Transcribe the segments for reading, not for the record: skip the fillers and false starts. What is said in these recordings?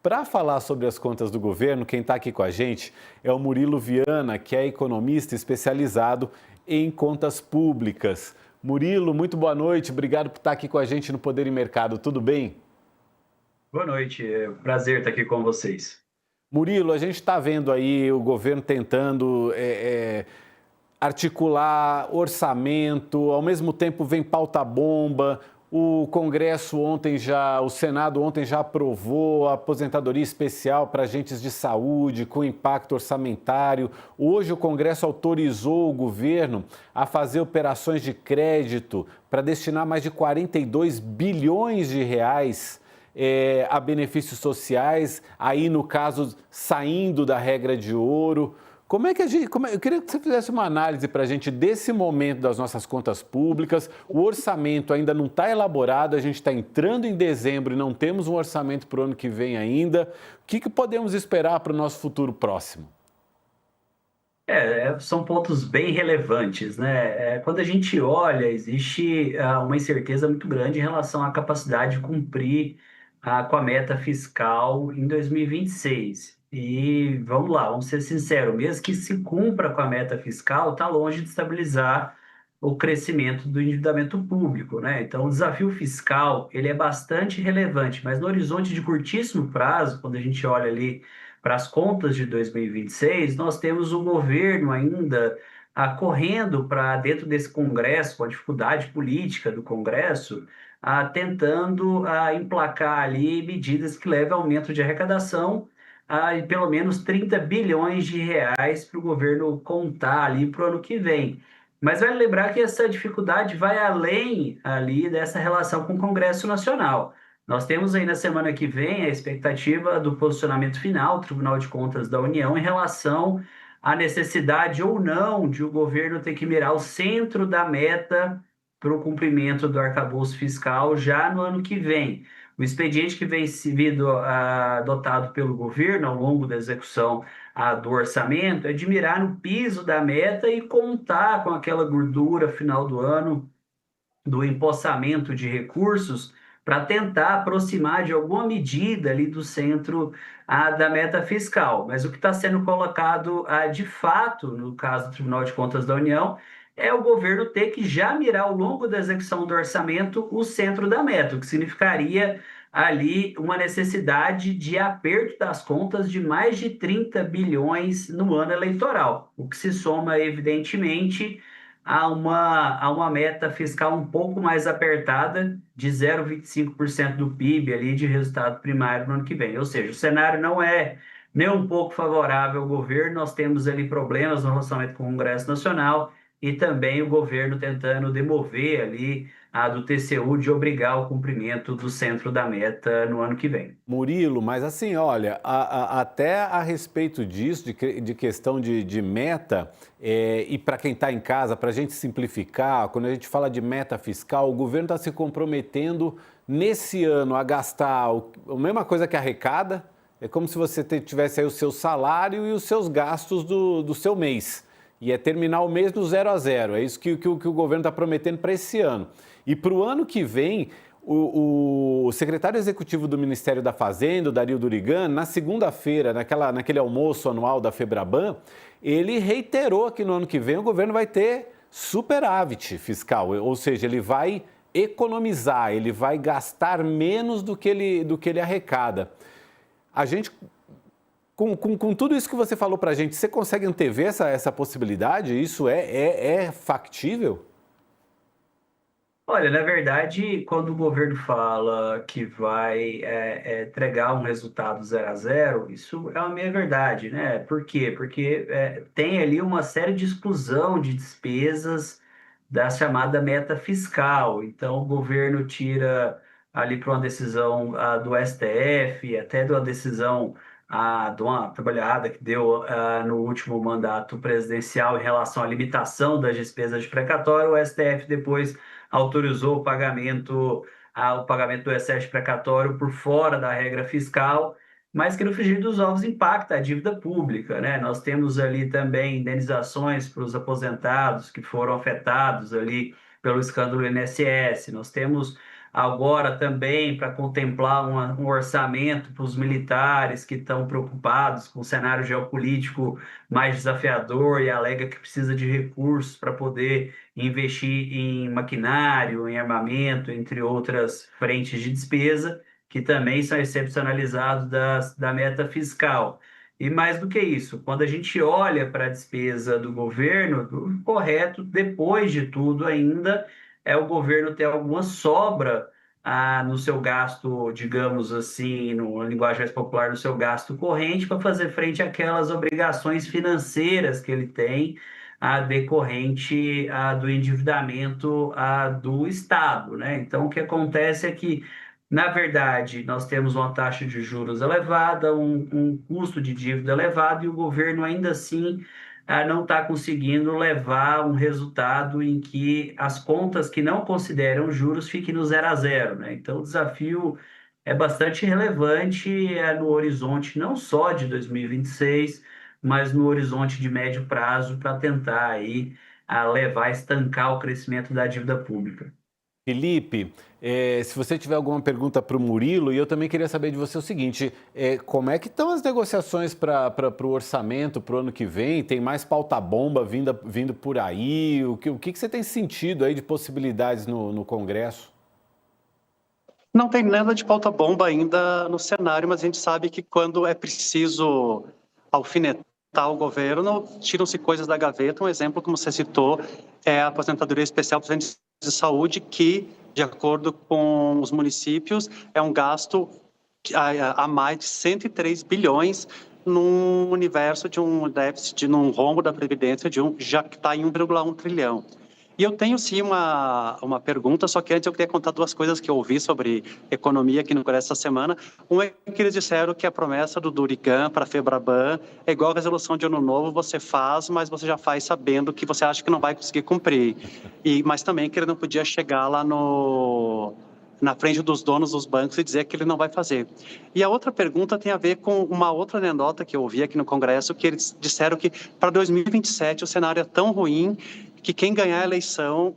para falar sobre as contas do governo, quem está aqui com a gente é o Murilo Viana, que é economista especializado em contas públicas. Murilo, muito boa noite, obrigado por estar aqui com a gente no Poder e Mercado, tudo bem? Boa noite, é um prazer estar aqui com vocês. Murilo, a gente está vendo aí o governo tentando articular orçamento, ao mesmo tempo vem pauta-bomba. O Congresso ontem o Senado ontem já aprovou a aposentadoria especial para agentes de saúde com impacto orçamentário. Hoje o Congresso autorizou o governo a fazer operações de crédito para destinar mais de 42 bilhões de reais a benefícios sociais, aí no caso saindo da regra de ouro. Como é que a gente. Eu queria que você fizesse uma análise para a gente desse momento das nossas contas públicas. O orçamento ainda não está elaborado, a gente está entrando em dezembro e não temos um orçamento para o ano que vem ainda. O que podemos esperar para o nosso futuro próximo? São pontos bem relevantes, né? Quando a gente olha, existe uma incerteza muito grande em relação à capacidade de cumprir com a meta fiscal em 2026. E vamos lá, vamos ser sinceros, mesmo que se cumpra com a meta fiscal, está longe de estabilizar o crescimento do endividamento público, né? Então, o desafio fiscal, ele é bastante relevante, mas no horizonte de curtíssimo prazo, quando a gente olha ali para as contas de 2026, nós temos o governo ainda correndo para dentro desse Congresso, com a dificuldade política do Congresso, tentando emplacar ali medidas que levem ao aumento de arrecadação e pelo menos 30 bilhões de reais para o governo contar ali para o ano que vem. Mas vale lembrar que essa dificuldade vai além ali dessa relação com o Congresso Nacional. Nós temos aí na semana que vem a expectativa do posicionamento final do Tribunal de Contas da União em relação à necessidade ou não de o governo ter que mirar o centro da meta para o cumprimento do arcabouço fiscal já no ano que vem. O expediente que vem sido adotado pelo governo ao longo da execução do orçamento é de mirar no piso da meta e contar com aquela gordura final do ano do empossamento de recursos para tentar aproximar de alguma medida ali do centro da meta fiscal. Mas o que está sendo colocado de fato, no caso do Tribunal de Contas da União, é o governo ter que já mirar ao longo da execução do orçamento o centro da meta, o que significaria ali uma necessidade de aperto das contas de mais de 30 bilhões no ano eleitoral, o que se soma, evidentemente, a uma meta fiscal um pouco mais apertada de 0,25% do PIB ali de resultado primário no ano que vem. Ou seja, o cenário não é nem um pouco favorável ao governo, nós temos ali problemas no relacionamento com o Congresso Nacional e também o governo tentando demover ali do TCU de obrigar o cumprimento do centro da meta no ano que vem. Murilo, mas assim, olha, até a respeito disso, de questão de meta, e para quem está em casa, para a gente simplificar, quando a gente fala de meta fiscal, o governo está se comprometendo nesse ano a gastar a mesma coisa que arrecada, é como se você tivesse aí o seu salário e os seus gastos do seu mês. E é terminar o mês no 0 a 0. É isso que o governo está prometendo para esse ano. E para o ano que vem, o secretário executivo do Ministério da Fazenda, o Dario Durigan, na segunda-feira, naquele almoço anual da Febraban, ele reiterou que no ano que vem o governo vai ter superávit fiscal, ou seja, ele vai economizar, ele vai gastar menos do que ele arrecada. A gente, com tudo isso que você falou para a gente, você consegue antever essa possibilidade? Isso é factível? Olha, na verdade, quando o governo fala que vai entregar um resultado 0 a 0, isso é uma meia verdade, né? Por quê? Porque tem ali uma série de exclusão de despesas da chamada meta fiscal. Então, o governo tira ali para uma decisão do STF, até de uma decisão de uma trabalhada que deu no último mandato presidencial em relação à limitação das despesas de precatório, o STF depois autorizou o pagamento do excesso precatório por fora da regra fiscal, mas que no frigir dos ovos impacta a dívida pública, né? Nós temos ali também indenizações para os aposentados que foram afetados ali pelo escândalo INSS, nós temos agora também para contemplar um orçamento para os militares que estão preocupados com o cenário geopolítico mais desafiador e alega que precisa de recursos para poder investir em maquinário, em armamento, entre outras frentes de despesa, que também são excepcionalizados da meta fiscal. E mais do que isso, quando a gente olha para a despesa do governo, o correto, depois de tudo, ainda é o governo ter alguma sobra no seu gasto, digamos assim, no linguagem mais popular, no seu gasto corrente, para fazer frente àquelas obrigações financeiras que ele tem decorrente do endividamento do Estado, né? Então, o que acontece é que na verdade, nós temos uma taxa de juros elevada, um custo de dívida elevado e o governo ainda assim não está conseguindo levar um resultado em que as contas que não consideram juros fiquem no zero a zero, né? Então, o desafio é bastante relevante no horizonte não só de 2026, mas no horizonte de médio prazo para tentar aí levar a estancar o crescimento da dívida pública. Felipe, se você tiver alguma pergunta para o Murilo, e eu também queria saber de você o seguinte: como é que estão as negociações para o orçamento para o ano que vem? Tem mais pauta-bomba vindo por aí? O que você tem sentido aí de possibilidades no Congresso? Não tem nada de pauta-bomba ainda no cenário, mas a gente sabe que quando é preciso alfinetar o governo, tiram-se coisas da gaveta. Um exemplo, como você citou, é a aposentadoria especial para os entes de saúde, que, de acordo com os municípios, é um gasto a mais de 103 bilhões num universo de um déficit, num rombo da Previdência já que está em 1,1 trilhão. E eu tenho sim uma pergunta, só que antes eu queria contar duas coisas que eu ouvi sobre economia aqui no Congresso essa semana. Um é que eles disseram que a promessa do Durigan para a Febraban é igual a resolução de ano novo, você faz, mas você já faz sabendo que você acha que não vai conseguir cumprir. Mas também que ele não podia chegar lá na frente dos donos dos bancos e dizer que ele não vai fazer. E a outra pergunta tem a ver com uma outra anedota que eu ouvi aqui no Congresso, que eles disseram que para 2027 o cenário é tão ruim que quem ganhar a eleição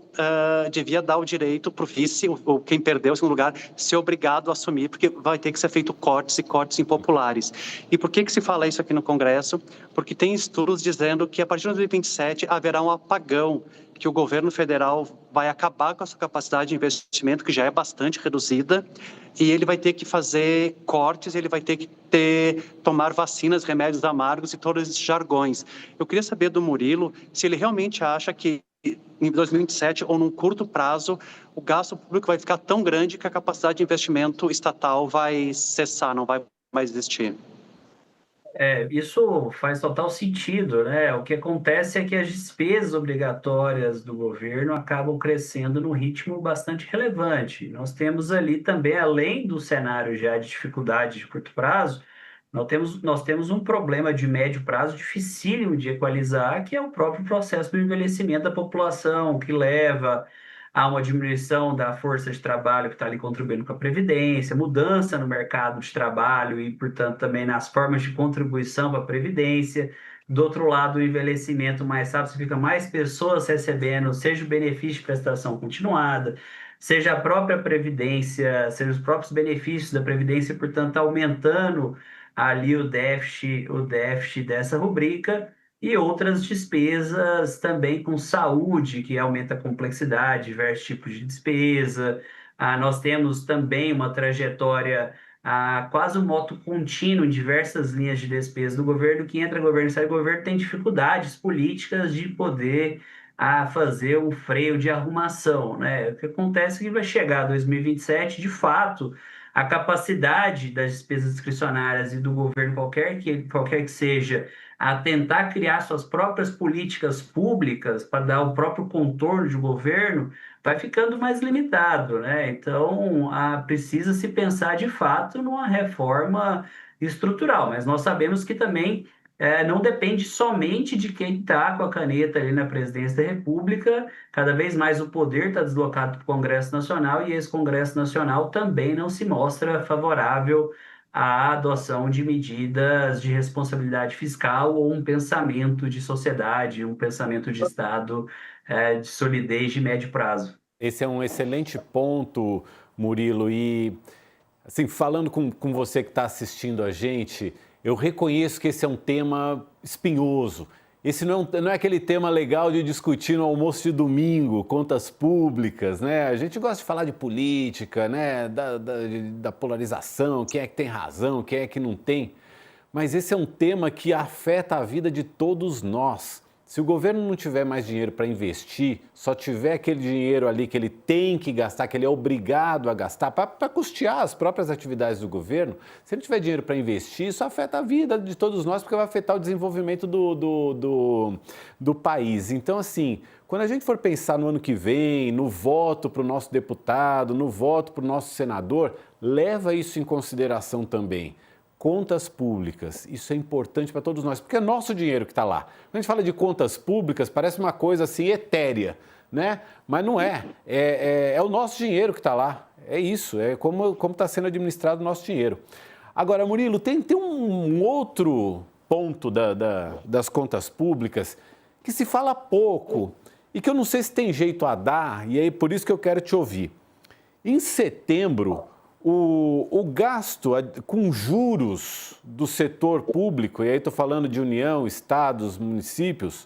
devia dar o direito para o vice, ou quem perdeu o segundo lugar, ser obrigado a assumir, porque vai ter que ser feito cortes e cortes impopulares. E por que se fala isso aqui no Congresso? Porque tem estudos dizendo que a partir de 2027 haverá um apagão, que o governo federal vai acabar com a sua capacidade de investimento, que já é bastante reduzida, e ele vai ter que fazer cortes, ele vai ter que tomar vacinas, remédios amargos e todos esses jargões. Eu queria saber do Murilo se ele realmente acha que em 2027 ou num curto prazo o gasto público vai ficar tão grande que a capacidade de investimento estatal vai cessar, não vai mais existir. Isso faz total sentido, né? O que acontece é que as despesas obrigatórias do governo acabam crescendo num ritmo bastante relevante. Nós temos ali também, além do cenário já de dificuldade de curto prazo, nós temos um problema de médio prazo dificílimo de equalizar, que é o próprio processo do envelhecimento da população, que leva a uma diminuição da força de trabalho que está ali contribuindo com a Previdência, mudança no mercado de trabalho e, portanto, também nas formas de contribuição para a Previdência. Do outro lado, o envelhecimento mais rápido, fica mais pessoas recebendo, seja o benefício de prestação continuada, seja a própria Previdência, seja os próprios benefícios da Previdência, portanto, aumentando ali o déficit dessa rubrica e outras despesas também com saúde, que aumenta a complexidade, diversos tipos de despesa. Nós temos também uma trajetória, quase um moto contínuo em diversas linhas de despesa do governo, que entra governo e sai governo, tem dificuldades políticas de poder fazer um freio de arrumação, né? O que acontece é que vai chegar 2027, de fato, a capacidade das despesas discricionárias e do governo, qualquer que seja, a tentar criar suas próprias políticas públicas para dar o próprio contorno de governo, vai ficando mais limitado, né? Então, precisa se pensar de fato numa reforma estrutural, mas nós sabemos que também não depende somente de quem está com a caneta ali na presidência da República. Cada vez mais o poder está deslocado para o Congresso Nacional e esse Congresso Nacional também não se mostra favorável à adoção de medidas de responsabilidade fiscal ou um pensamento de sociedade, um pensamento de Estado de solidez de médio prazo. Esse é um excelente ponto, Murilo, e assim, falando com você que está assistindo a gente, eu reconheço que esse é um tema espinhoso. Esse não é aquele tema legal de discutir no almoço de domingo, contas públicas, né? A gente gosta de falar de política, né? Da polarização, quem é que tem razão, quem é que não tem. Mas esse é um tema que afeta a vida de todos nós. Se o governo não tiver mais dinheiro para investir, só tiver aquele dinheiro ali que ele tem que gastar, que ele é obrigado a gastar para custear as próprias atividades do governo, se ele tiver dinheiro para investir, isso afeta a vida de todos nós, porque vai afetar o desenvolvimento do país. Então, assim, quando a gente for pensar no ano que vem, no voto para o nosso deputado, no voto para o nosso senador, leva isso em consideração também. Contas públicas, isso é importante para todos nós, porque é nosso dinheiro que está lá. Quando a gente fala de contas públicas, parece uma coisa assim etérea, né? Mas não é. É o nosso dinheiro que está lá. É isso, é como está sendo administrado o nosso dinheiro. Agora, Murilo, tem um outro ponto das contas públicas que se fala pouco e que eu não sei se tem jeito a dar, e aí por isso que eu quero te ouvir. Em setembro, o gasto com juros do setor público, e aí estou falando de União, estados, municípios,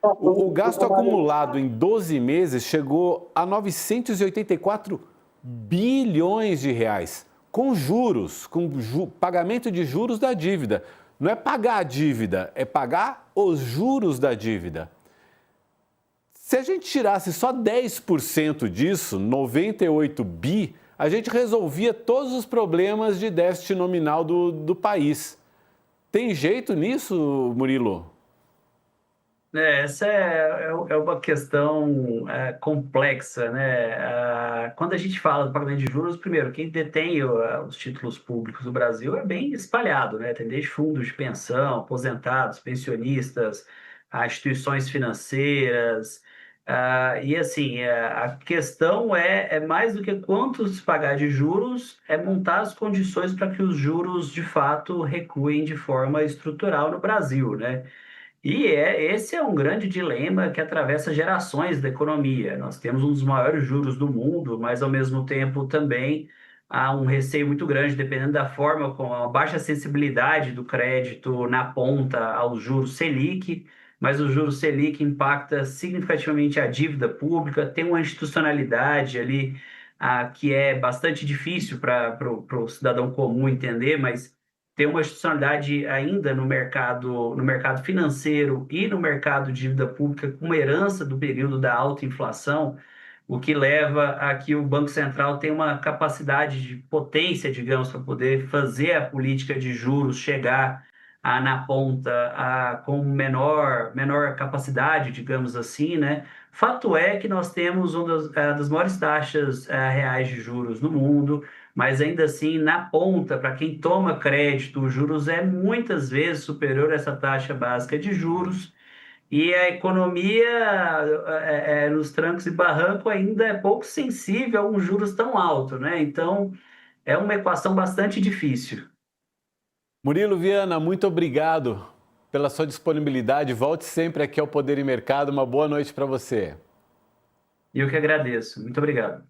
o gasto acumulado em 12 meses chegou a 984 bilhões de reais, com juros, pagamento de juros da dívida. Não é pagar a dívida, é pagar os juros da dívida. Se a gente tirasse só 10% disso, 98 bi, a gente resolvia todos os problemas de déficit nominal do país. Tem jeito nisso, Murilo? Essa é uma questão complexa, né? Quando a gente fala do pagamento de juros, primeiro, quem detém os títulos públicos do Brasil é bem espalhado, né? Tem desde fundos de pensão, aposentados, pensionistas, instituições financeiras. E assim, a questão é mais do que quanto se pagar de juros, é montar as condições para que os juros, de fato, recuem de forma estrutural no Brasil, né? E esse é um grande dilema que atravessa gerações da economia. Nós temos um dos maiores juros do mundo, mas ao mesmo tempo também há um receio muito grande, dependendo da forma, com a baixa sensibilidade do crédito na ponta aos juros Selic, mas o juros Selic impacta significativamente a dívida pública, tem uma institucionalidade ali que é bastante difícil para o cidadão comum entender, mas tem uma institucionalidade ainda no mercado financeiro e no mercado de dívida pública com uma herança do período da alta inflação, o que leva a que o Banco Central tenha uma capacidade de potência, digamos, para poder fazer a política de juros chegar na ponta com menor capacidade, digamos assim, né? Fato é que nós temos uma das maiores taxas reais de juros no mundo, mas ainda assim, na ponta, para quem toma crédito, os juros é muitas vezes superior a essa taxa básica de juros, e a economia, nos trancos e barrancos, ainda é pouco sensível a um juros tão alto, né? Então, é uma equação bastante difícil. Murilo Viana, muito obrigado pela sua disponibilidade. Volte sempre aqui ao Poder e Mercado. Uma boa noite para você. E eu que agradeço. Muito obrigado.